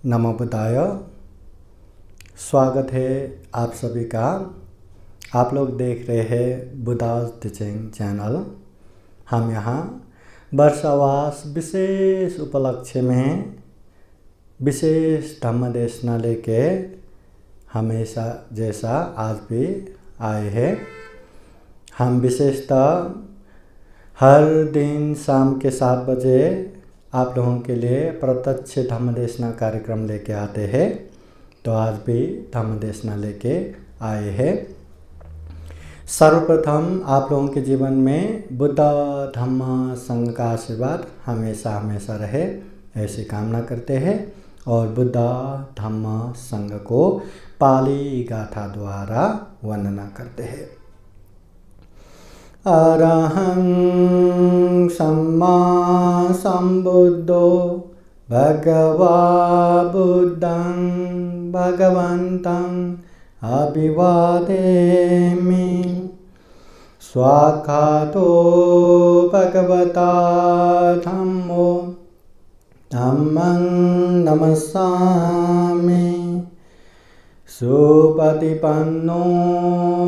नमो बुद्धाय। स्वागत है आप सभी का। आप लोग देख रहे हैं बुद्धाज टीचिंग चैनल। हम यहाँ वर्षावास विशेष उपलक्ष्य में विशेष धम्म देशना लेके हमेशा जैसा आज भी आए हैं। हम विशेषतः हर दिन शाम के 7 बजे आप लोगों के लिए प्रत्यक्ष धम्म देशना कार्यक्रम लेके आते हैं। तो आज भी धम्म देशना लेके आए हैं। सर्वप्रथम आप लोगों के जीवन में बुद्ध धम्म संघ का आशीर्वाद हमेशा हमेशा रहे, ऐसी कामना करते हैं और बुद्ध धम्म संघ को पाली गाथा द्वारा वंदना करते हैं। अरहं सम्मा सम्बुद्धो भगवा बुद्धं भगवन्तं अभिवादेमि। स्वाखातो भगवता धम्मो धम्मं नमस्सामि। सुपतिपन्नो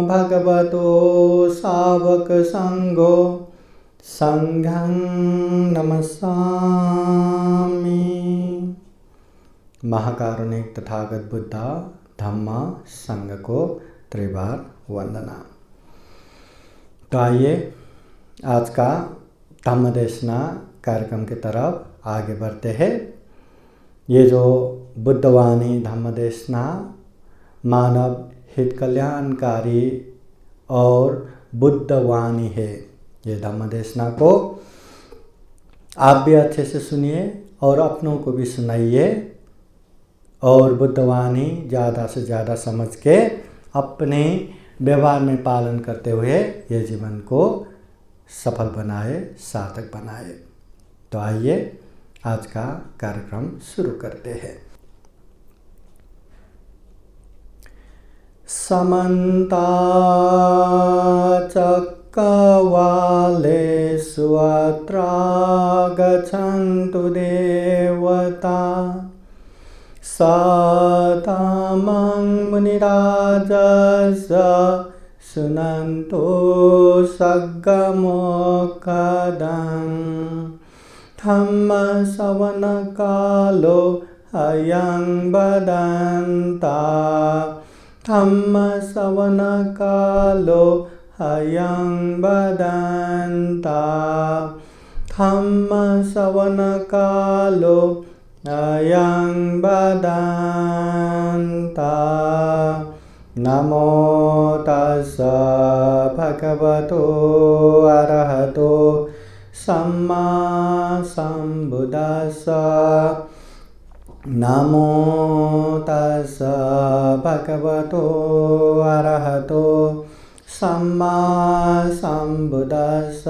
भगवतो सावक संघो संघं नमस्सामि। महाकारुणिक तथागत बुद्ध धम्म संघ को त्रिबार वंदना। तो आइए आज का धम्म देशना कार्यक्रम की तरफ आगे बढ़ते हैं। ये जो बुद्धवाणी धम्म देशना मानव हित कल्याणकारी और बुद्धवाणी है। ये धम्म देशना को आप भी अच्छे से सुनिए और अपनों को भी सुनाइए और बुद्धवाणी ज़्यादा से ज़्यादा समझ के अपने व्यवहार में पालन करते हुए ये जीवन को सफल बनाए, सार्थक बनाए। तो आइए आज का कार्यक्रम शुरू करते हैं। समन्ता चक्रवालेषु अत्र गच्छन्तु देवता। सतामं मुनिराजस्य शृण्वन्तु सद्गमोक्खदं। धम्मश्रवणकालो अयं बदन्ता। धम्मश्रवणकालो अयं बदन्ता। धम्मश्रवणकालो अयं बदन्ता। नमो तस्स भगवतो अरहतो सम्मा सम्बुद्दस्स। नमो तस्स भगवतो अरहतो सम्मा सम्बुद्दस्स।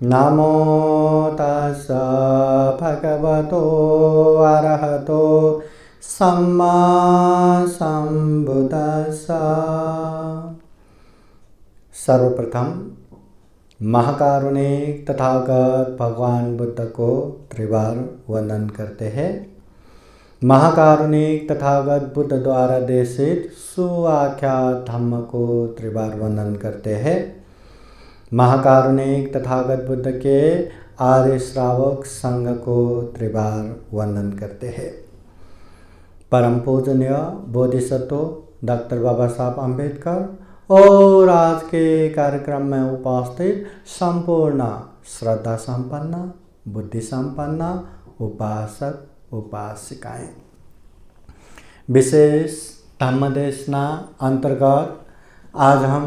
नमो तस्स भगवतो अरहतो सम्मा सम्बुद्दस्स। सर्वप्रथम महाकारुणिक तथागत भगवान बुद्ध को त्रिबार वंदन करते हैं। महाकारुणिक तथागत बुद्ध द्वारा देशित सुआख्यात धम्म को त्रिबार वंदन करते हैं। महाकारुणिक तथागत बुद्ध के आर्य श्रावक संघ को त्रिबार वंदन करते हैं। परम पूजनीय बोधिसत्व डॉक्टर बाबा साहब अम्बेडकर और आज के कार्यक्रम में उपस्थित संपूर्ण श्रद्धा संपन्न बुद्धि संपन्न उपासक उपासिकाएं, विशेष धम्म देशना अंतर्गत आज हम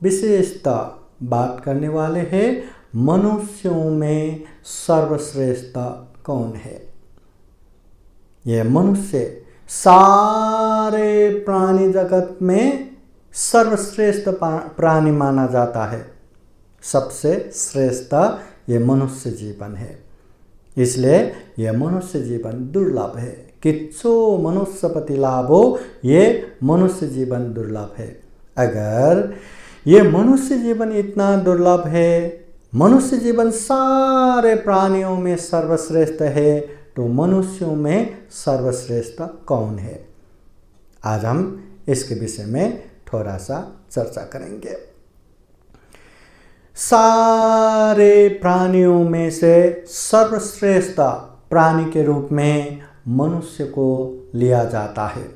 विशेषतः बात करने वाले हैं मनुष्यों में सर्वश्रेष्ठ कौन है। यह मनुष्य सारे प्राणी जगत में सर्वश्रेष्ठ प्राणी माना जाता है। सबसे श्रेष्ठ ये मनुष्य जीवन है। इसलिए यह मनुष्य जीवन दुर्लभ है। किच्छु मनुष्यपति लाभो, ये मनुष्य जीवन दुर्लभ है। अगर ये मनुष्य जीवन इतना दुर्लभ है, मनुष्य जीवन सारे प्राणियों में सर्वश्रेष्ठ है, तो मनुष्यों में सर्वश्रेष्ठ कौन है? आज हम इसके विषय में थोड़ा सा चर्चा करेंगे। सारे प्राणियों में से सर्वश्रेष्ठ प्राणी के रूप में मनुष्य को लिया जाता है।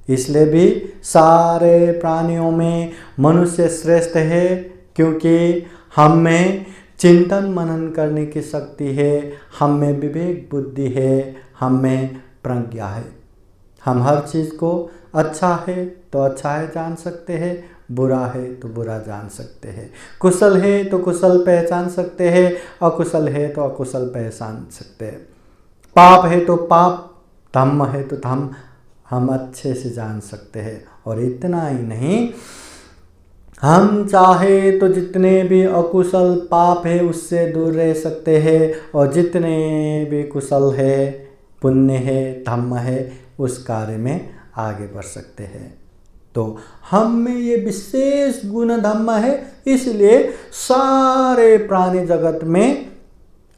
इसलिए भी सारे प्राणियों में मनुष्य श्रेष्ठ है, क्योंकि हम में चिंतन मनन करने की शक्ति है, हम में विवेक बुद्धि है, हम में प्रज्ञा है। हम हर चीज़ को अच्छा है तो अच्छा है जान सकते हैं, बुरा है तो बुरा जान सकते हैं, कुशल है तो कुशल पहचान सकते हैं, अकुशल है तो अकुशल पहचान सकते हैं, पाप है तो पाप, धम्म है तो धम्म हम अच्छे से जान सकते हैं। और इतना ही नहीं, हम चाहे तो जितने भी अकुशल पाप है उससे दूर रह सकते हैं, और जितने भी कुशल है, पुण्य है, धम्म है, उस कार्य में आगे बढ़ सकते हैं। तो हम में ये विशेष गुण धम्म है, इसलिए सारे प्राणी जगत में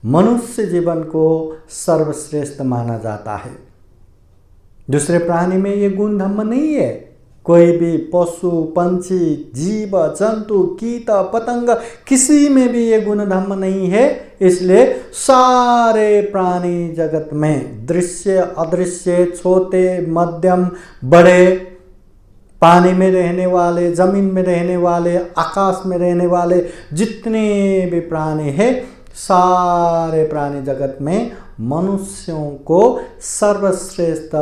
मनुष्य जीवन को सर्वश्रेष्ठ माना जाता है। दूसरे प्राणी में ये गुण धम्म नहीं है। कोई भी पशु, पंछी, जीव, जंतु, कीट, पतंग, किसी में भी ये गुण धम्म नहीं है। इसलिए सारे प्राणी जगत में दृश्य, अदृश्य, छोटे, मध्यम, बड़े, पानी में रहने वाले, जमीन में रहने वाले, आकाश में रहने वाले, जितने भी प्राणी हैं, सारे प्राणी जगत में मनुष्यों को सर्वश्रेष्ठ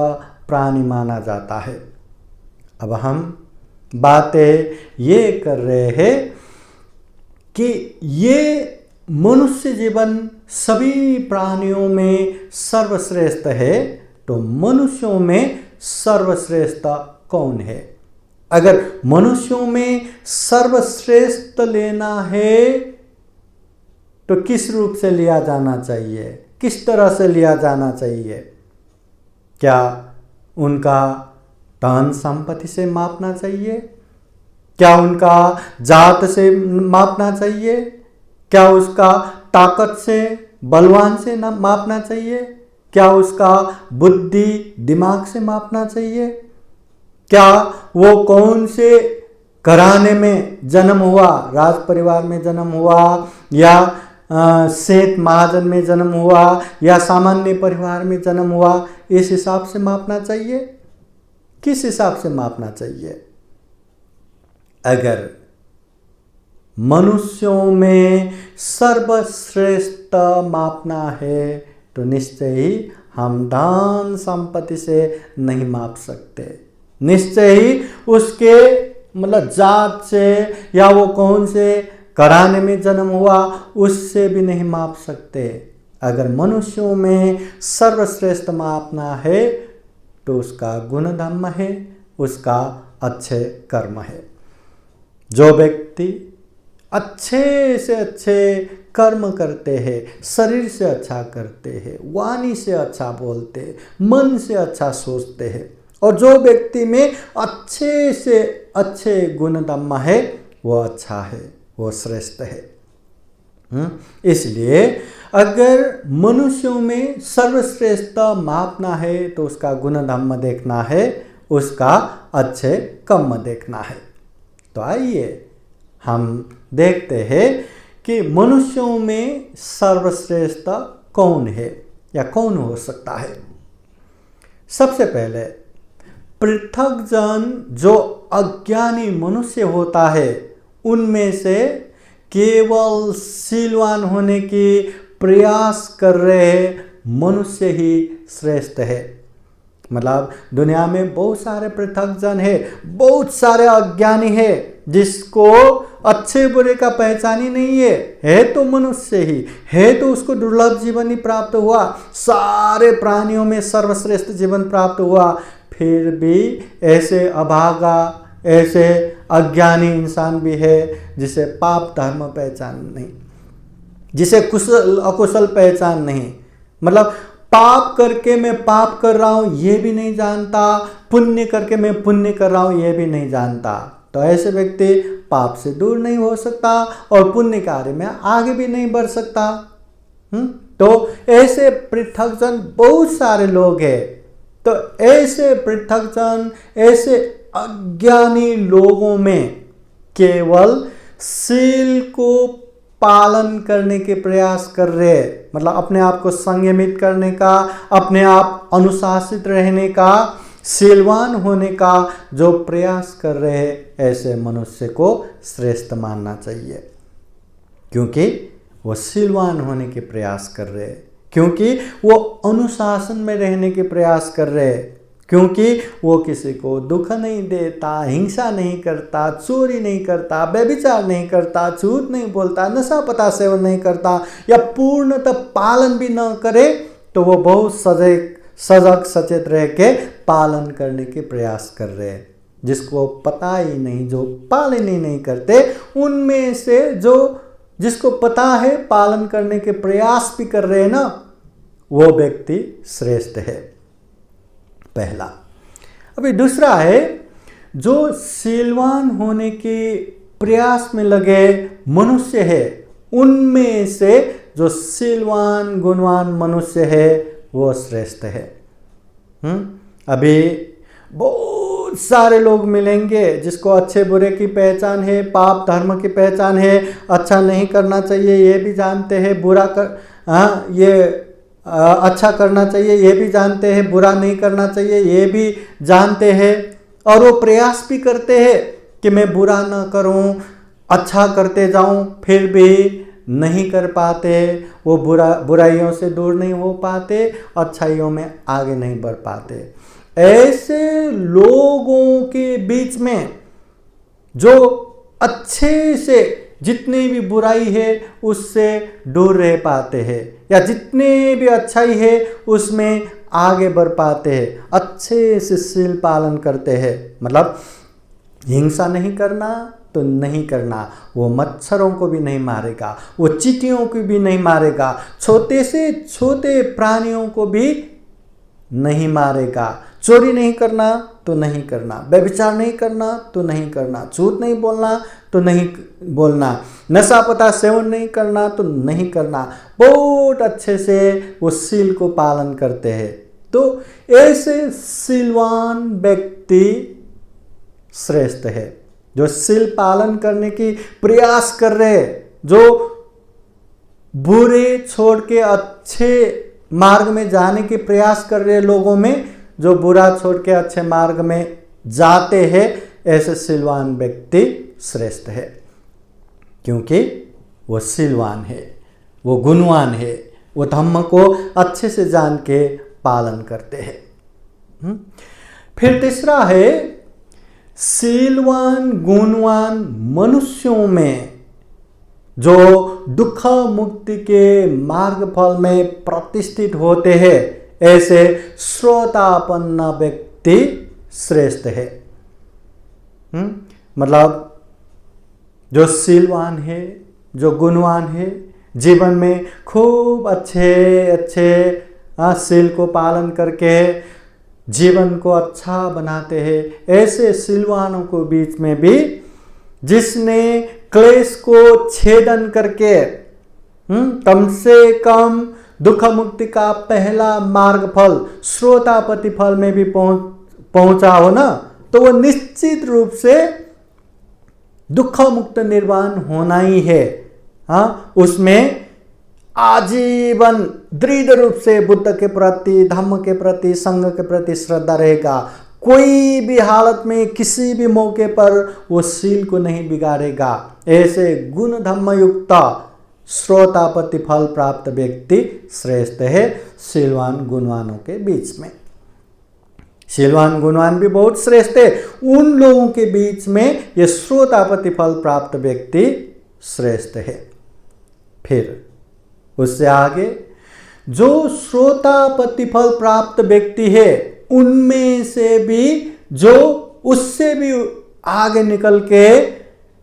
प्राणी माना जाता है। अब हम बातें ये कर रहे हैं कि ये मनुष्य जीवन सभी प्राणियों में सर्वश्रेष्ठ है, तो मनुष्यों में सर्वश्रेष्ठ कौन है? अगर मनुष्यों में सर्वश्रेष्ठ लेना है तो किस रूप से लिया जाना चाहिए, किस तरह से लिया जाना चाहिए? क्या उनका धन संपत्ति से मापना चाहिए? क्या उनका जात से मापना चाहिए? क्या उसका ताकत से, बलवान से मापना चाहिए? क्या उसका बुद्धि, दिमाग से मापना चाहिए? क्या वो कौन से घराने में जन्म हुआ, राज परिवार में जन्म हुआ, या सेठ महाजन में जन्म हुआ, या सामान्य परिवार में जन्म हुआ, इस हिसाब से मापना चाहिए? किस हिसाब से मापना चाहिए? अगर मनुष्यों में सर्वश्रेष्ठ मापना है तो निश्चय ही हम धन संपत्ति से नहीं माप सकते। निश्चय ही उसके मतलब जात से, या वो कौन से घराने में जन्म हुआ, उससे भी नहीं माप सकते। अगर मनुष्यों में सर्वश्रेष्ठ मापना है तो उसका गुण धम्म है, उसका अच्छे कर्म है। जो व्यक्ति अच्छे से अच्छे कर्म करते हैं, शरीर से अच्छा करते हैं, वाणी से अच्छा बोलते हैं, मन से अच्छा सोचते हैं, और जो व्यक्ति में अच्छे से अच्छे गुण धम्म है, वो अच्छा है, वो श्रेष्ठ है। इसलिए अगर मनुष्यों में सर्वश्रेष्ठ मापना है तो उसका गुण धम्म देखना है, उसका अच्छे कर्म देखना है। तो आइए हम देखते हैं कि मनुष्यों में सर्वश्रेष्ठ कौन है या कौन हो सकता है। सबसे पहले पृथक जन जो अज्ञानी मनुष्य होता है, उनमें से केवल शीलवान होने की प्रयास कर रहे मनुष्य ही श्रेष्ठ है। मतलब दुनिया में बहुत सारे पृथक जन है, बहुत सारे अज्ञानी है, जिसको अच्छे बुरे का पहचान ही नहीं है तो मनुष्य ही है, तो उसको दुर्लभ जीवन ही प्राप्त हुआ, सारे प्राणियों में सर्वश्रेष्ठ जीवन प्राप्त हुआ। फिर भी ऐसे अभागा, ऐसे अज्ञानी इंसान भी है जिसे पाप धर्म पहचान नहीं, जिसे कुशल अकुशल पहचान नहीं। मतलब पाप करके मैं पाप कर रहा हूँ ये भी नहीं जानता, पुण्य करके मैं पुण्य कर रहा हूँ ये भी नहीं जानता। तो ऐसे व्यक्ति पाप से दूर नहीं हो सकता और पुण्य कार्य में आगे भी नहीं बढ़ सकता। तो ऐसे पृथकजन बहुत सारे लोग हैं। तो ऐसे पृथकजन, ऐसे अज्ञानी लोगों में केवल शील को पालन करने के प्रयास कर रहे हैं, मतलब अपने आप को संयमित करने का, अपने आप अनुशासित रहने का, शीलवान होने का जो प्रयास कर रहे हैं, ऐसे मनुष्य को श्रेष्ठ मानना चाहिए, क्योंकि वो शीलवान होने के प्रयास कर रहे हैं, क्योंकि वो अनुशासन में रहने के प्रयास कर रहे हैं, क्योंकि वो किसी को दुख नहीं देता, हिंसा नहीं करता, चोरी नहीं करता, व्यभिचार नहीं करता, झूठ नहीं बोलता, नशा पता सेवन नहीं करता, या पूर्णतः पालन भी न करे तो वो बहुत सजग सचेत रह के पालन करने के प्रयास कर रहे हैं। जिसको पता ही नहीं, जो पालन ही नहीं करते, उनमें से जो जिसको पता है पालन करने के प्रयास भी कर रहे हैं ना, वो व्यक्ति श्रेष्ठ है, पहला। अभी दूसरा है, जो शीलवान होने के प्रयास में लगे मनुष्य है, उनमें से जो शीलवान गुणवान मनुष्य है वो श्रेष्ठ है। अभी बहुत सारे लोग मिलेंगे जिसको अच्छे बुरे की पहचान है, पाप धर्म की पहचान है, अच्छा नहीं करना चाहिए ये भी जानते हैं, बुरा कर ये अच्छा करना चाहिए ये भी जानते हैं, बुरा नहीं करना चाहिए ये भी जानते हैं, और वो प्रयास भी करते हैं कि मैं बुरा ना करूं, अच्छा करते जाऊं, फिर भी नहीं कर पाते। वो बुराइयों से दूर नहीं हो पाते, अच्छाइयों में आगे नहीं बढ़ पाते। ऐसे लोगों के बीच में जो अच्छे से जितनी भी बुराई है उससे दूर रह पाते हैं, या जितने भी अच्छाई है उसमें आगे बढ़ पाते हैं, अच्छे से शील पालन करते हैं, मतलब हिंसा नहीं करना तो नहीं करना, वो मच्छरों को भी नहीं मारेगा, वो चींटियों को भी नहीं मारेगा, छोटे से छोटे प्राणियों को भी नहीं मारेगा, चोरी नहीं करना तो नहीं करना, व्यभिचार नहीं करना तो नहीं करना, झूठ नहीं बोलना तो नहीं बोलना, नशा पता सेवन नहीं करना तो नहीं करना, बहुत अच्छे से वो शील को पालन करते हैं। तो ऐसे शीलवान व्यक्ति श्रेष्ठ है, जो शील पालन करने की प्रयास कर रहे हैं, जो बुरे छोड़ के अच्छे मार्ग में जाने के प्रयास कर रहे लोगों में, जो बुरा छोड़ के अच्छे मार्ग में जाते हैं, ऐसे शीलवान व्यक्ति श्रेष्ठ है, क्योंकि वो शीलवान है, वो गुणवान है, वो धम्म को अच्छे से जान के पालन करते हैं। फिर तीसरा है, शीलवान गुणवान मनुष्यों में जो दुख मुक्ति के मार्ग फल में प्रतिष्ठित होते हैं, ऐसे श्रोतापन्न व्यक्ति श्रेष्ठ है। मतलब जो शीलवान है, जो गुणवान है, जीवन में खूब अच्छे शील को पालन करके जीवन को अच्छा बनाते हैं, ऐसे शीलवानों को बीच में भी जिसने क्लेश को छेदन करके कम से कम दुख मुक्ति का पहला मार्ग फल श्रोतापति फल में भी पहुंचा हो ना, तो वो निश्चित रूप से दुख मुक्त निर्वाण होना ही है। उसमें आजीवन दृढ़ रूप से बुद्ध के प्रति, धम्म के प्रति, संघ के प्रति श्रद्धा रहेगा। कोई भी हालत में, किसी भी मौके पर वो शील को नहीं बिगाड़ेगा। ऐसे गुण धम्म युक्त श्रोतापति फल प्राप्त व्यक्ति श्रेष्ठ है शीलवान गुणवानों के बीच में। शीलवान गुणवान भी बहुत श्रेष्ठ है, उन लोगों के बीच में ये श्रोतापति फल प्राप्त व्यक्ति श्रेष्ठ है। फिर उससे आगे जो श्रोतापति फल प्राप्त व्यक्ति है, उनमें से भी जो उससे भी आगे निकल के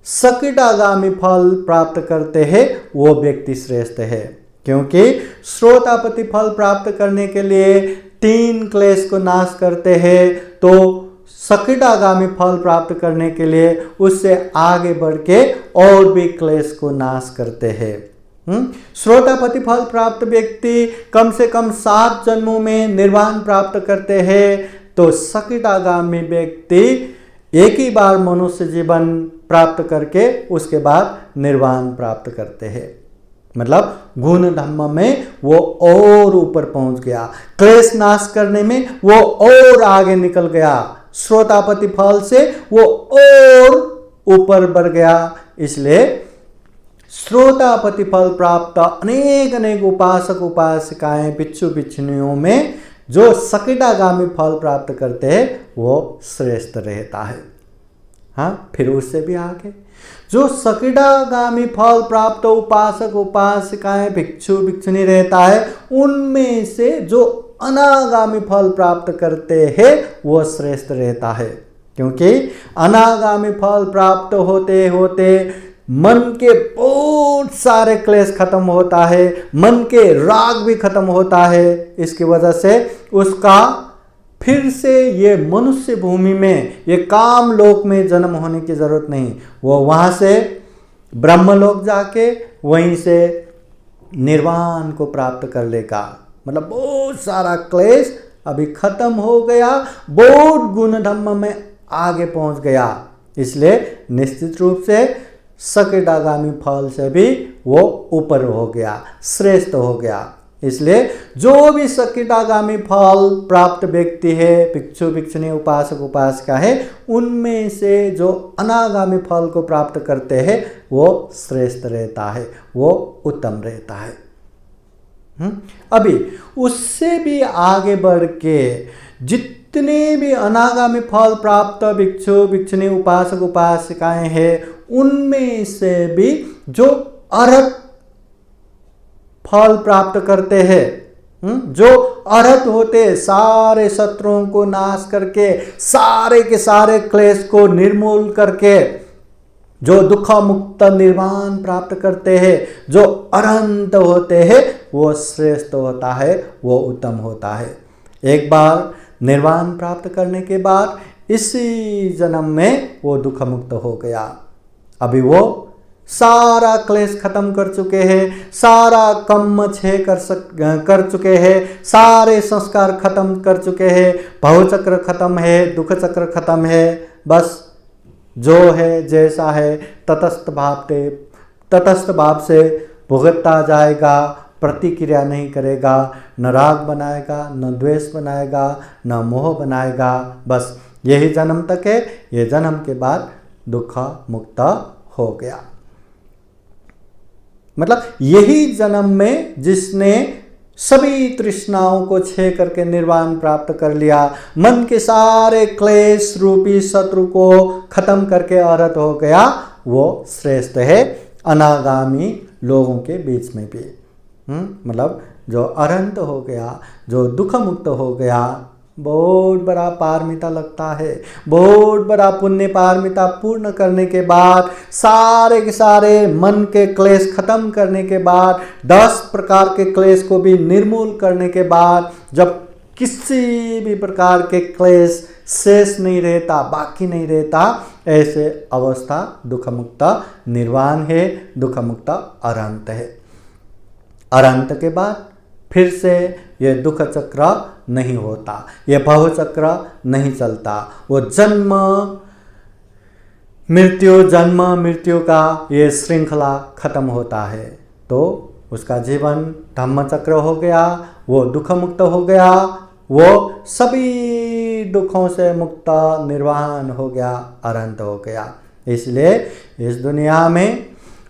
सकिटागामी फल प्राप्त करते हैं, वो व्यक्ति श्रेष्ठ है। क्योंकि श्रोतापति फल प्राप्त करने के लिए 3 क्लेश को नाश करते हैं, तो सकिटागामी फल प्राप्त करने के लिए उससे आगे बढ़ के और भी क्लेश को नाश करते हैं। श्रोतापति फल प्राप्त व्यक्ति कम से कम 7 जन्मों में निर्वाण प्राप्त करते हैं, तो सकिटागामी व्यक्ति एक ही बार मनुष्य जीवन प्राप्त करके उसके बाद निर्वाण प्राप्त करते हैं। मतलब गुण धम्म में वो और ऊपर पहुंच गया, क्लेश नाश करने में वो और आगे निकल गया, श्रोतापति फल से वो और ऊपर बढ़ गया। इसलिए श्रोतापति फल प्राप्त अनेक अनेक उपासक उपासिकाएं भिक्षु भिक्षुणियों में जो सकिटागामी फल प्राप्त करते हैं वो श्रेष्ठ रहता है। हाँ, फिर उससे भी आगे जो सकिटागामी फल प्राप्त उपासक उपासिकाएं भिक्षु भिक्षुणी रहता है, उनमें से जो अनागामी फल प्राप्त करते हैं वो श्रेष्ठ रहता है। क्योंकि अनागामी फल प्राप्त होते होते मन के बहुत सारे क्लेश खत्म होता है, मन के राग भी खत्म होता है। इसकी वजह से उसका फिर से ये मनुष्य भूमि में, ये काम लोक में जन्म होने की जरूरत नहीं, वो वहां से ब्रह्मलोक जाके वहीं से निर्वाण को प्राप्त कर लेगा। मतलब बहुत सारा क्लेश अभी खत्म हो गया, बहुत गुण धम्म में आगे पहुंच गया। इसलिए निश्चित रूप से सकिटागामी फल से भी वो ऊपर हो गया, श्रेष्ठ हो गया। इसलिए जो भी सकिटागामी फल प्राप्त व्यक्ति है, भिक्षु भिक्षुणी उपासक उपासिका है, उनमें से जो अनागामी फल को प्राप्त करते हैं वो श्रेष्ठ रहता है, वो उत्तम रहता है। अभी उससे भी आगे बढ़ के जितने भी अनागामी फल प्राप्त भिक्षु भिक्षुणी उपासक उपासिकाएं हैं, उनमें से भी जो अरहत फल प्राप्त करते हैं, जो अरहत होते, सारे शत्रुओं को नाश करके, सारे के सारे क्लेश को निर्मूल करके जो दुख मुक्त निर्वाण प्राप्त करते हैं, जो अरहंत होते हैं, वो श्रेष्ठ होता है, वो उत्तम होता है। एक बार निर्वाण प्राप्त करने के बाद इसी जन्म में वो दुख मुक्त हो गया। अभी वो सारा क्लेश खत्म कर चुके हैं, सारा कम क्षय कर चुके हैं, सारे संस्कार खत्म कर चुके हैं, भवचक्र खत्म है, दुख चक्र खत्म है। बस जो है जैसा है तटस्थ भाव से भुगतता जाएगा, प्रतिक्रिया नहीं करेगा, न राग बनाएगा, न द्वेष बनाएगा, न मोह बनाएगा। बस यही जन्म तक है, ये जन्म के बाद दुख मुक्त हो गया। मतलब यही जन्म में जिसने सभी तृष्णाओं को क्षय करके निर्वाण प्राप्त कर लिया, मन के सारे क्लेश रूपी शत्रु को खत्म करके अरहत हो गया, वो श्रेष्ठ है अनागामी लोगों के बीच में भी। मतलब जो अरहंत हो गया, जो दुख मुक्त हो गया, बहुत बड़ा पारमिता लगता है। बहुत बड़ा पुण्य पारमिता पूर्ण करने के बाद, सारे के सारे मन के क्लेश खत्म करने के बाद, 10 प्रकार के क्लेश को भी निर्मूल करने के बाद, जब किसी भी प्रकार के क्लेश शेष नहीं रहता, बाकी नहीं रहता, ऐसे अवस्था दुख मुक्त निर्वाण है, दुख मुक्त अरहंत है। अरहंत के बाद फिर से ये दुख चक्र नहीं होता, ये भव चक्र नहीं चलता। वो जन्म मृत्यु का ये श्रृंखला खत्म होता है, तो उसका जीवन धम्म चक्र हो गया, वो दुख मुक्त हो गया, वो सभी दुखों से मुक्त निर्वाण हो गया, अरहंत हो गया। इसलिए इस दुनिया में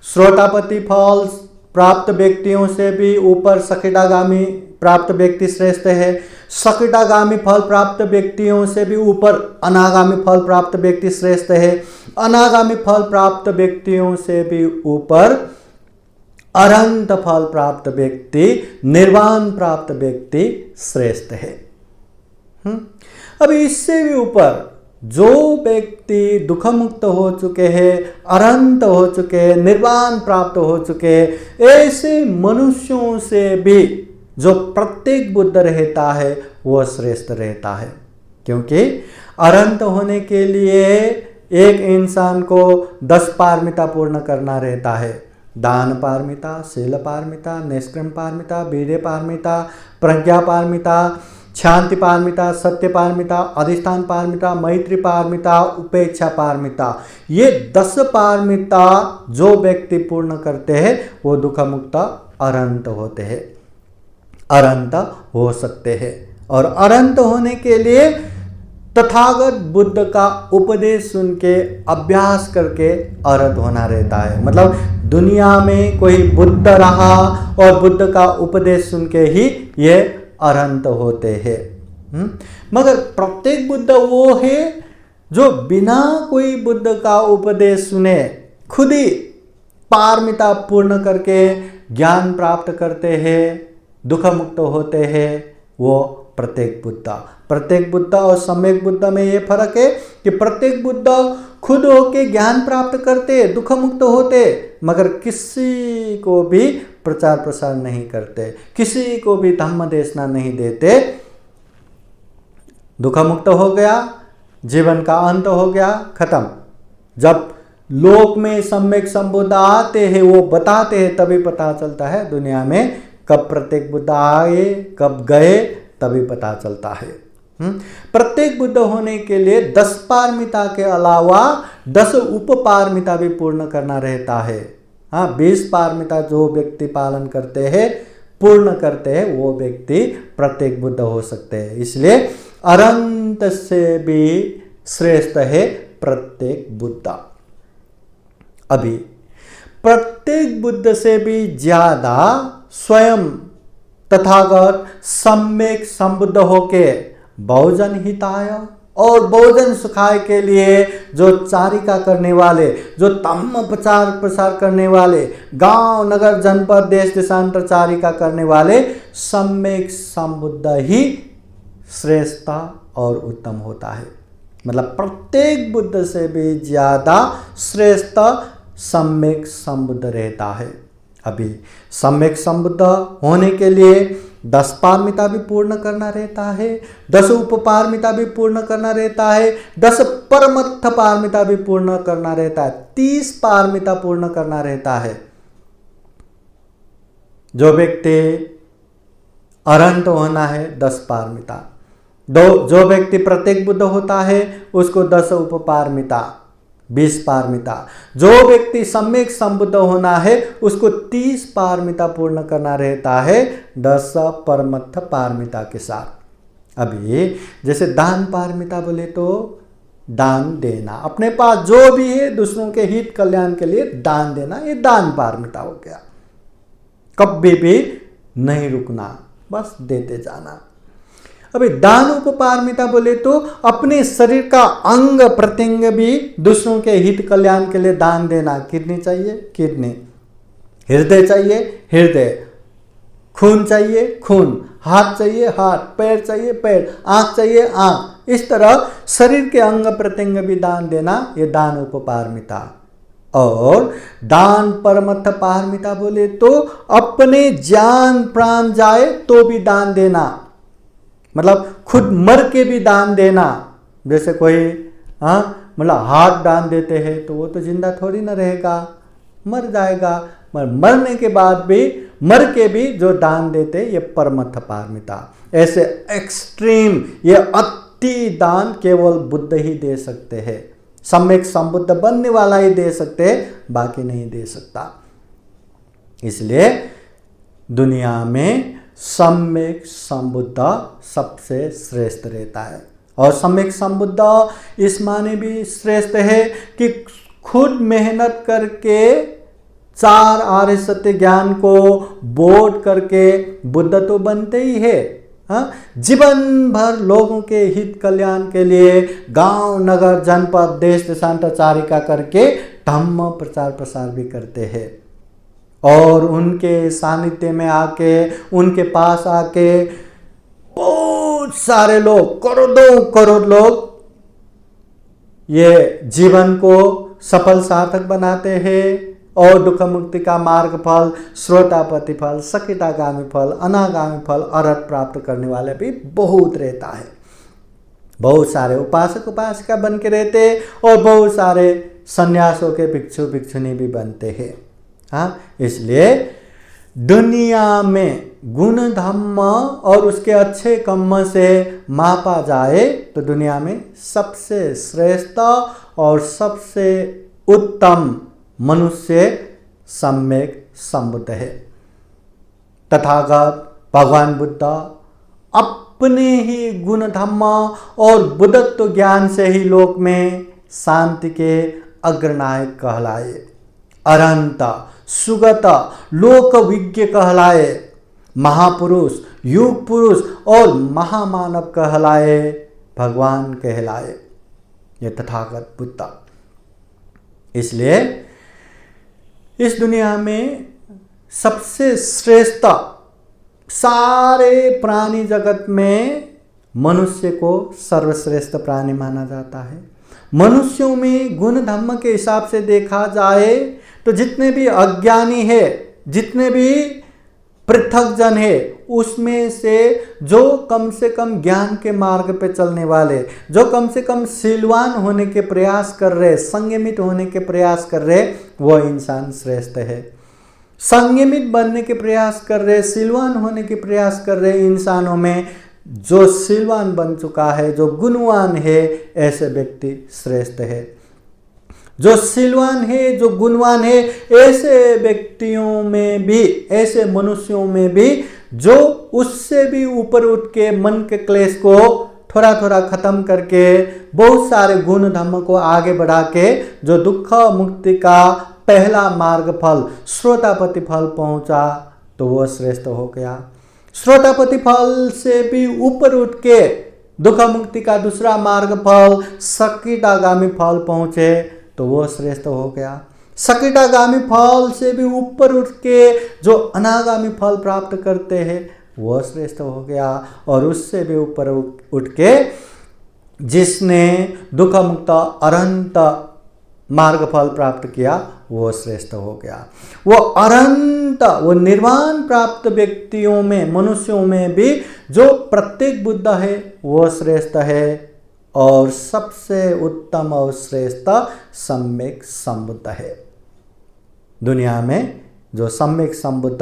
श्रोतापति फल प्राप्त व्यक्तियों से भी ऊपर सकिटागामी प्राप्त व्यक्ति श्रेष्ठ है। सकिटागामी फल प्राप्त व्यक्तियों से भी ऊपर अनागामी फल प्राप्त व्यक्ति श्रेष्ठ है। अनागामी फल प्राप्त व्यक्तियों से भी ऊपर अरहंत फल प्राप्त व्यक्ति, निर्वाण प्राप्त व्यक्ति श्रेष्ठ है। अभी इससे भी ऊपर जो व्यक्ति दुख मुक्त हो चुके हैं, अरहंत हो चुके हैं, निर्वाण प्राप्त हो चुके हैं, ऐसे मनुष्यों से भी जो प्रत्येक बुद्ध रहता है वो श्रेष्ठ रहता है। क्योंकि अरहंत होने के लिए एक इंसान को 10 पारमिता पूर्ण करना रहता है। दान पारमिता, शील पारमिता, निष्क्रम पारमिता, वीर्य पारमिता, प्रज्ञा पारमिता, शांति पारमिता, सत्य पारमिता, अधिष्ठान पारमिता, मैत्री पारमिता, उपेक्षा पारमिता। ये 10 पारमिता जो व्यक्ति पूर्ण करते हैं वो दुख मुक्त अनंत होते हैं, अनंत हो सकते हैं। और अनंत होने के लिए तथागत बुद्ध का उपदेश सुन के अभ्यास करके अनंत होना रहता है। मतलब दुनिया में कोई बुद्ध रहा और बुद्ध का उपदेश सुन के ही ये अनंत होते हैं। मगर प्रत्येक बुद्ध वो है जो बिना कोई बुद्ध का उपदेश सुने खुद ही पारमिता पूर्ण करके ज्ञान प्राप्त करते हैं, दुख मुक्त होते हैं, वो प्रत्येक बुद्ध और सम्यक बुद्ध में ये फर्क है कि प्रत्येक बुद्ध खुद होके ज्ञान प्राप्त करते, दुख मुक्त होते, मगर किसी को भी प्रचार प्रसार नहीं करते, किसी को भी धम्म देशना नहीं देते। दुख मुक्त हो गया, जीवन का अंत हो गया, खत्म। जब लोक में सम्यक संबुद्ध आते हैं, वो बताते हैं, तभी पता चलता है दुनिया में कब प्रत्येक बुद्ध आए कब गए, तभी पता चलता है। प्रत्येक बुद्ध होने के लिए 10 पारमिता के अलावा 10 उप पारमिता भी पूर्ण करना रहता है। हाँ, 20 पारमिता जो व्यक्ति पालन करते हैं, पूर्ण करते हैं, वो व्यक्ति प्रत्येक बुद्ध हो सकते हैं। इसलिए अनंत से भी श्रेष्ठ है प्रत्येक बुद्ध। अभी प्रत्येक बुद्ध से भी ज्यादा स्वयं तथागत सम्यक संबुद्ध होके बहुजन हिताय और बहुजन सुखाय के लिए जो चारिका करने वाले, जो धम्म प्रचार प्रसार करने वाले, गांव नगर जनपद देश देशांतर चारिका करने वाले सम्यक संबुद्ध ही श्रेष्ठ और उत्तम होता है। मतलब प्रत्येक बुद्ध से भी ज्यादा श्रेष्ठ सम्यक संबुद्ध रहता है। अभी सम्यक संबुद्ध होने के लिए 10 पारमिता भी पूर्ण करना रहता है, 10 उपपारमिता भी पूर्ण करना रहता है, 10 परमत्थ पारमिता भी पूर्ण करना रहता है, 30 पारमिता पूर्ण करना रहता है। जो व्यक्ति अनंत होना है 10 पारमिता, जो व्यक्ति प्रत्येक बुद्ध होता है उसको 10 उपपारमिता, 20 पारमिता। जो व्यक्ति सम्यक संबुद्ध होना है उसको 30 पारमिता पूर्ण करना रहता है 10 परमत्थ पारमिता के साथ। अभी जैसे दान पारमिता बोले तो दान देना, अपने पास जो भी है दूसरों के हित कल्याण के लिए दान देना, ये दान पारमिता हो गया। कभी भी नहीं रुकना, बस देते जाना। अभी दान उपपारमिता बोले तो अपने शरीर का अंग प्रत्यंग भी दूसरों के हित कल्याण के लिए दान देना। किडनी चाहिए किडनी, हृदय चाहिए हृदय, खून चाहिए खून, हाथ चाहिए हाथ, पैर चाहिए पैर, आंख चाहिए आंख। इस तरह शरीर के अंग प्रत्यंग भी दान देना, ये दान उपपारमिता। और दान परमत्थ पारमिता बोले तो अपने जान प्राण जाए तो भी दान देना, मतलब खुद मर के भी दान देना। जैसे कोई मतलब हाथ दान देते हैं तो वो तो जिंदा थोड़ी ना रहेगा, मर जाएगा, मगर मरने के बाद भी, मर के भी जो दान देते ये परमत्थ पारमिता। ऐसे एक्सट्रीम, ये अति दान केवल बुद्ध ही दे सकते हैं, सम्यक संबुद्ध बनने वाला ही दे सकते हैं, बाकी नहीं दे सकता। इसलिए दुनिया में सम्यक संबुद्ध सबसे श्रेष्ठ रहता है। और सम्यक संबुद्ध इस माने भी श्रेष्ठ है कि खुद मेहनत करके 4 आर्य सत्य ज्ञान को बोध करके बुद्ध तो बनते ही है, जीवन भर लोगों के हित कल्याण के लिए गांव नगर जनपद देश देशांतर चारिका करके धम्म प्रचार प्रसार भी करते हैं। और उनके सानिध्य में आके, उनके पास आके बहुत सारे लोग, करोड़ों करोड़ लोग ये जीवन को सफल सार्थक बनाते हैं और दुख मुक्ति का मार्ग फल, श्रोतापति फल, सकितागामी फल, अनागामी फल, अरहत प्राप्त करने वाले भी बहुत रहता है। बहुत सारे उपासक उपासिका बन के रहते और बहुत सारे सन्यासों के भिक्षु भिक्षुनी भी बनते हैं। हाँ, इसलिए दुनिया में गुण धम्म और उसके अच्छे कर्म से मापा जाए तो दुनिया में सबसे श्रेष्ठ और सबसे उत्तम मनुष्य सम्यक संबुद्ध है। तथागत भगवान बुद्ध अपने ही गुण धम्म और बुद्धत्व ज्ञान से ही लोक में शांति के अग्रनायक कहलाए, अनंत सुगत लोक विज्ञ कहलाए, महापुरुष युग पुरुष और महामानव कहलाए, भगवान कहलाए, ये तथागत बुद्ध। इसलिए इस दुनिया में सबसे श्रेष्ठ, सारे प्राणी जगत में मनुष्य को सर्वश्रेष्ठ प्राणी माना जाता है। मनुष्यों में गुण धर्म के हिसाब से देखा जाए तो जितने भी अज्ञानी है, जितने भी पृथक जन है, उसमें से जो कम से कम ज्ञान के मार्ग पे चलने वाले, जो कम से कम शीलवान होने के प्रयास कर रहे, संयमित होने के प्रयास कर रहे, वो इंसान श्रेष्ठ है। संयमित बनने के प्रयास कर रहे, शीलवान होने के प्रयास कर रहे इंसानों में जो शीलवान बन चुका है, जो गुणवान है, ऐसे व्यक्ति श्रेष्ठ है। जो शीलवान है, जो गुणवान है, ऐसे व्यक्तियों में भी, ऐसे मनुष्यों में भी जो उससे भी ऊपर उठ के मन के क्लेश को थोड़ा थोड़ा खत्म करके बहुत सारे गुण धर्म को आगे बढ़ा के जो दुख मुक्ति का पहला मार्ग फल श्रोतापति फल पहुंचा, तो वो श्रेष्ठ हो गया। श्रोतापति फल से भी ऊपर उठ के दुख मुक्ति का दूसरा मार्ग फल सकीटागामी फल पहुंचे, तो वो श्रेष्ठ हो गया। सकीटागामी फल से भी ऊपर उठ के जो अनागामी फल प्राप्त करते हैं, वो श्रेष्ठ हो गया। और उससे भी ऊपर उठ के जिसने दुख मुक्त अनंत मार्ग फल प्राप्त किया, वो श्रेष्ठ हो गया। वो अनंत, वो निर्वाण प्राप्त व्यक्तियों में, मनुष्यों में भी जो प्रत्येक बुद्ध है, वो श्रेष्ठ है। और सबसे उत्तम और श्रेष्ठ सम्यक संबुद्ध है। दुनिया में जो सम्यक संबुद्ध,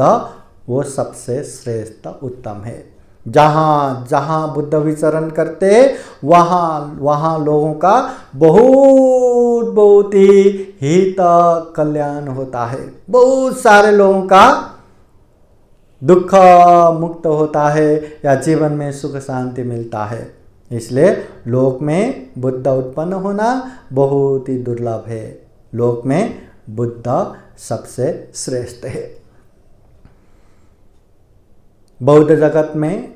वो सबसे श्रेष्ठ उत्तम है। जहाँ जहाँ बुद्ध विचरण करते, वहाँ वहाँ लोगों का बहुत ही हित कल्याण होता है। बहुत सारे लोगों का दुख मुक्त होता है या जीवन में सुख शांति मिलता है। इसलिए लोक में बुद्ध उत्पन्न होना बहुत ही दुर्लभ है। लोक में बुद्ध सबसे श्रेष्ठ है। बौद्ध जगत में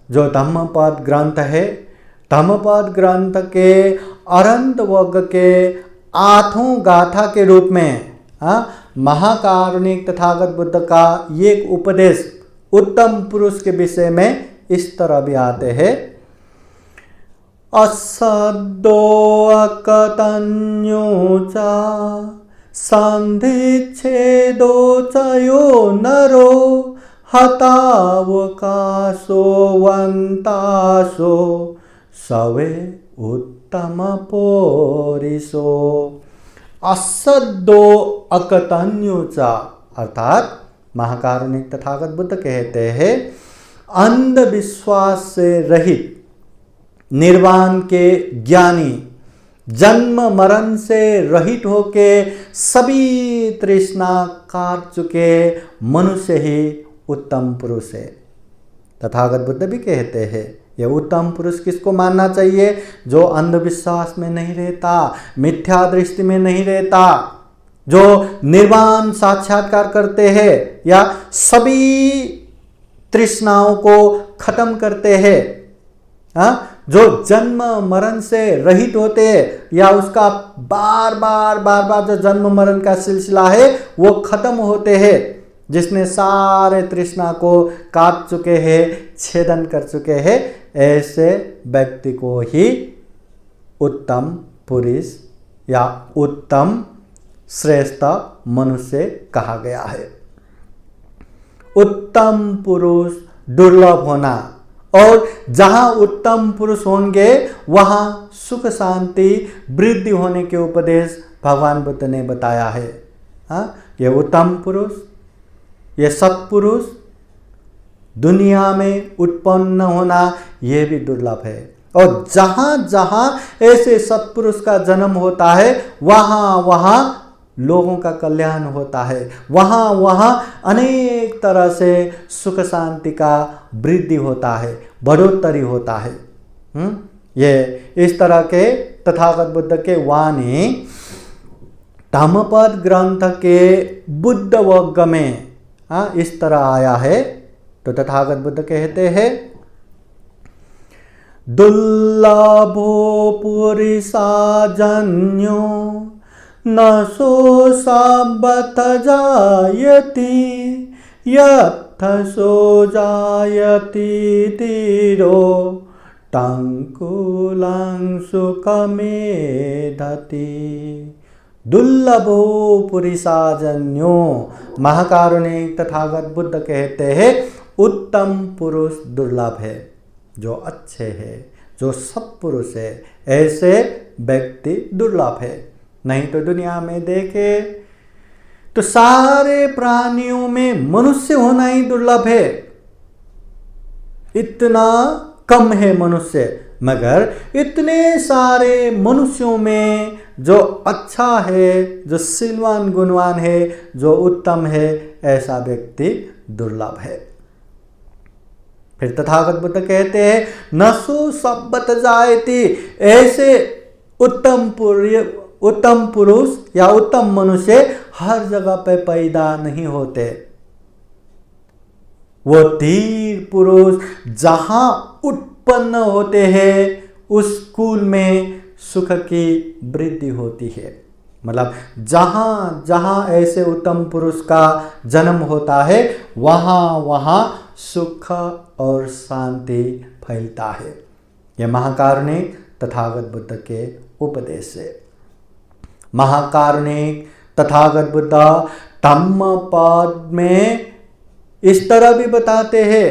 जो धम्मपद ग्रंथ है, धम्मपद ग्रंथ के अनंत वर्ग के 8 गाथा के रूप में महाकारुणिक तथागत बुद्ध का एक उपदेश उत्तम पुरुष के विषय में इस तरह भी आते हैं। असद्दो अकतन्यो च संधिच्छेदो च यो नरो हतावकाशो वंतासो सवे उत्तम पोरिसो। असद्दो अकतन्यो च अर्थात महाकारुणिक तथागत बुद्ध कहते हैं, अंधविश्वास से रहित, निर्वाण के ज्ञानी, जन्म मरण से रहित होके सभी तृष्णा काट चुके मनुष्य ही उत्तम पुरुष है। तथागत बुद्ध भी कहते हैं, यह उत्तम पुरुष किसको मानना चाहिए? जो अंधविश्वास में नहीं रहता, मिथ्या दृष्टि में नहीं रहता, जो निर्वाण साक्षात्कार करते हैं या सभी तृष्णाओं को खत्म करते हैं, जो जन्म मरण से रहित होते हैं या उसका बार बार जो जन्म मरण का सिलसिला है वो खत्म होते हैं, जिसने सारे तृष्णा को काट चुके हैं, छेदन कर चुके हैं, ऐसे व्यक्ति को ही उत्तम पुरुष या उत्तम श्रेष्ठ मनुष्य कहा गया है। उत्तम पुरुष दुर्लभ होना, और जहां उत्तम पुरुष होंगे वहां सुख शांति वृद्धि होने के उपदेश भगवान बुद्ध ने बताया है। हाँ, ये उत्तम पुरुष, ये सत्पुरुष दुनिया में उत्पन्न होना ये भी दुर्लभ है। और जहाँ जहाँ ऐसे सत्पुरुष का जन्म होता है वहाँ वहाँ लोगों का कल्याण होता है, वहाँ वहाँ अनेक तरह से सुख शांति का वृद्धि होता है, बढ़ोतरी होता है। ये इस तरह के तथागत बुद्ध के वाणी धम्मपद ग्रंथ के बुद्ध वर्ग में इस तरह आया है। तो तथागत बुद्ध कहते हैं, दुर्लभो पुरुषाजन्यो न शोषाबत जायति यथ सो जायति धीरो टंकुलं सुखमेधति। दुर्लभो पुरुषाजन्यो, महाकारुणिक तथागत बुद्ध कहते हैं उत्तम पुरुष दुर्लभ है, जो अच्छे है, जो सत्पुरुष है, ऐसे व्यक्ति दुर्लभ है। नहीं तो दुनिया में देखे तो सारे प्राणियों में मनुष्य होना ही दुर्लभ है, इतना कम है मनुष्य। मगर इतने सारे मनुष्यों में जो अच्छा है, जो शीलवान गुणवान है, जो उत्तम है, ऐसा व्यक्ति दुर्लभ है। फिर तथागत बुद्ध कहते हैं, नसु सब्बत जायति, ऐसे उत्तम पुरुष या उत्तम मनुष्य हर जगह पे पैदा नहीं होते। वो धीर पुरुष जहां उत्पन्न होते हैं उस कुल में सुख की वृद्धि होती है। मतलब जहां जहां ऐसे उत्तम पुरुष का जन्म होता है वहां वहां सुख और शांति फैलता है। यह महाकारुणिक तथागत बुद्ध के उपदेश है। महाकारुणिक तथागत बुद्ध धम्मपद में इस तरह भी बताते हैं,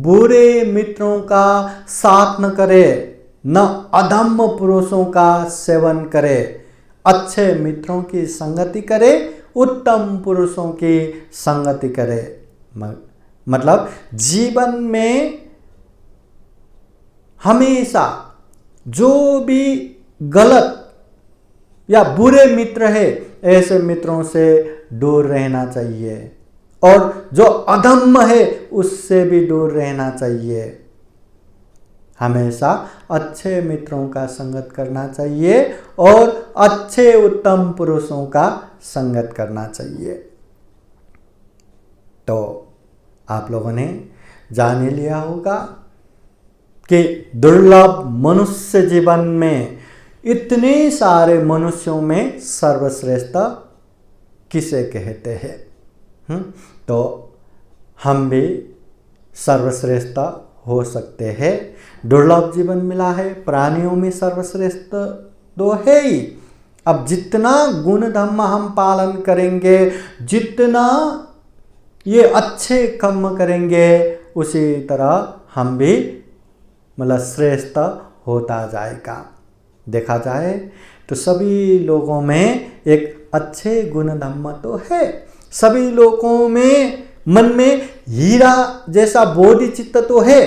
बुरे मित्रों का साथ न करे, न अधम्म पुरुषों का सेवन करे, अच्छे मित्रों की संगति करे, उत्तम पुरुषों की संगति करे। मतलब जीवन में हमेशा जो भी गलत या बुरे मित्र है ऐसे मित्रों से दूर रहना चाहिए, और जो अधम्म है उससे भी दूर रहना चाहिए। हमेशा अच्छे मित्रों का संगत करना चाहिए और अच्छे उत्तम पुरुषों का संगत करना चाहिए। तो आप लोगों ने जान लिया होगा कि दुर्लभ मनुष्य जीवन में इतने सारे मनुष्यों में सर्वश्रेष्ठ किसे कहते हैं। तो हम भी सर्वश्रेष्ठ हो सकते हैं। दुर्लभ जीवन मिला है, प्राणियों में सर्वश्रेष्ठ तो है ही। अब जितना गुण धर्म हम पालन करेंगे, जितना ये अच्छे कर्म करेंगे, उसी तरह हम भी मतलब श्रेष्ठ होता जाएगा। देखा जाए तो सभी लोगों में एक अच्छे गुण धर्म तो है, सभी लोगों में मन में हीरा जैसा बोधि चित्त तो है,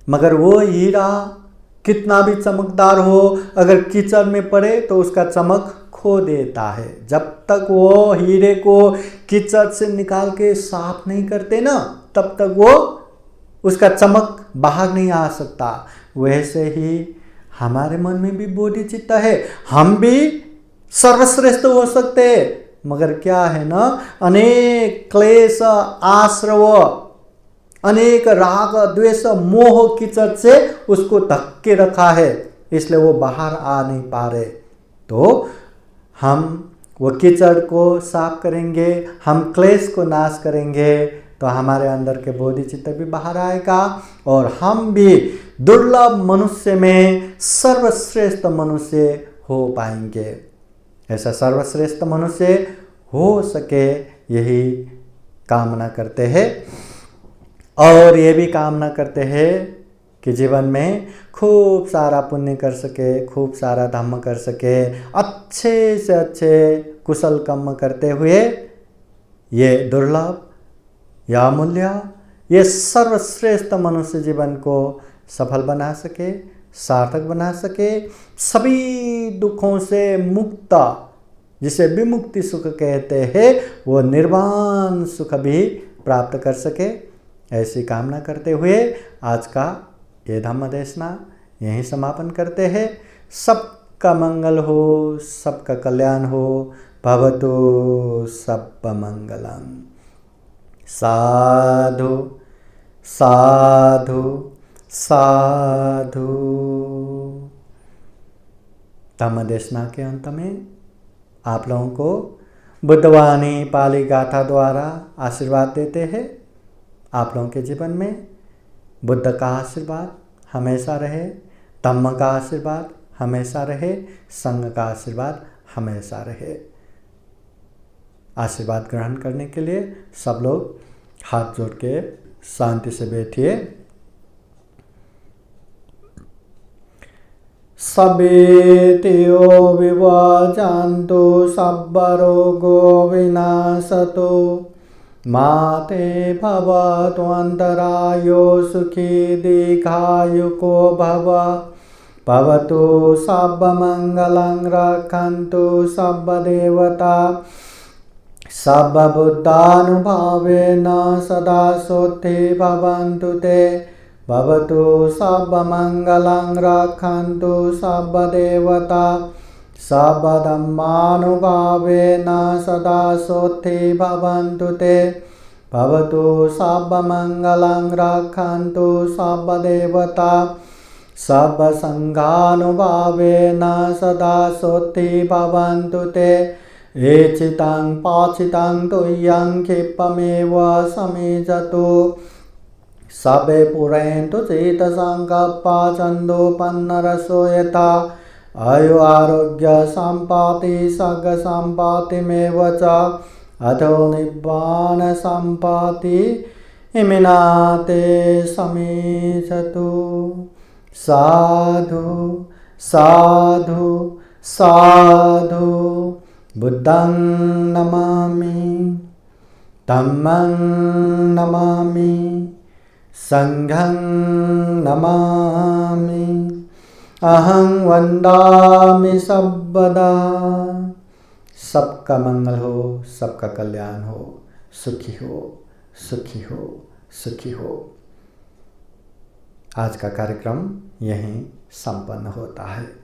मगर वो हीरा कितना भी चमकदार हो, अगर कीचड़ में पड़े तो उसका चमक खो देता है। जब तक वो हीरे को कीचड़ से निकाल के साफ नहीं करते ना, तब तक वो उसका चमक बाहर नहीं आ सकता। वैसे ही हमारे मन में भी बोधि चित्त है, हम भी सर्वश्रेष्ठ हो सकते हैं, मगर क्या है ना, अनेक क्लेश आश्रव, अनेक राग द्वेष मोह कीचड़ से उसको ढक के रखा है, इसलिए वो बाहर आ नहीं पा रहे। तो हम वो कीचड़ को साफ करेंगे, हम क्लेश को नाश करेंगे, तो हमारे अंदर के बोधि चित्त भी बाहर आएगा और हम भी दुर्लभ मनुष्य में सर्वश्रेष्ठ मनुष्य हो पाएंगे। ऐसा सर्वश्रेष्ठ मनुष्य हो सके यही कामना करते हैं। और ये भी कामना करते हैं कि जीवन में खूब सारा पुण्य कर सके, खूब सारा धर्म कर सके, अच्छे से अच्छे कुशल कर्म करते हुए ये दुर्लभ या अमूल्य, ये सर्वश्रेष्ठ मनुष्य जीवन को सफल बना सके, सार्थक बना सके, सभी दुखों से मुक्त, जिसे विमुक्ति सुख कहते हैं, वो निर्वाण सुख भी प्राप्त कर सके, ऐसी कामना करते हुए आज का ये धम्म देशना यहीं समापन करते हैं। सबका मंगल हो, सबका कल्याण हो। भवतु सर्वमंगलम्। साधु साधु साधु। धम्म देशना के अंत में आप लोगों को बुद्धवाणी पाली गाथा द्वारा आशीर्वाद देते हैं। आप लोगों के जीवन में बुद्ध का आशीर्वाद हमेशा रहे, धम्म का आशीर्वाद हमेशा रहे, संघ का आशीर्वाद हमेशा रहे। आशीर्वाद ग्रहण करने के लिए सब लोग हाथ जोड़ के शांति से बैठिए। सबेतियो विवाजान्तो सब्बरोगो विनाशतो माते भवतु अन्तरायो सुखी दीर्घायुको भव। भवतु सर्वमङ्गलं रक्षन्तु सर्वदेवता सर्वबुद्धानुभावेन सदा सोत्थे भवन्तु ते। भवतु सर्वमङ्गलं रक्षन्तु सर्वदेवता सर्वधर्मानुभावेन सदा सोत्थे भवन्तु ते। भवतु सर्वमङ्गलं रक्षन्तु सर्वदेवता सर्वसङ्घानुभावेन सदा सोत्थे भवन्तु ते। एचितं पाचितं तुय्यं क्षिप्रमेव समिजतु सबे पुरन्तु चेतसङ्कल्पा छन्दोपन्नरसो यथा। आयु आरोग्य सम्पत्ति सर्ग सम्पत्तिमेव च अथो निब्बाण सम्पत्ति इमिनाते समीचतु। साधु साधु साधु। बुद्धं नमामि, धम्मं नमामि, संघं नमामि, अहं वन्दामि सर्वदा। सबका मंगल हो, सबका कल्याण हो, सुखी हो, सुखी हो, सुखी हो। आज का कार्यक्रम यहीं संपन्न होता है।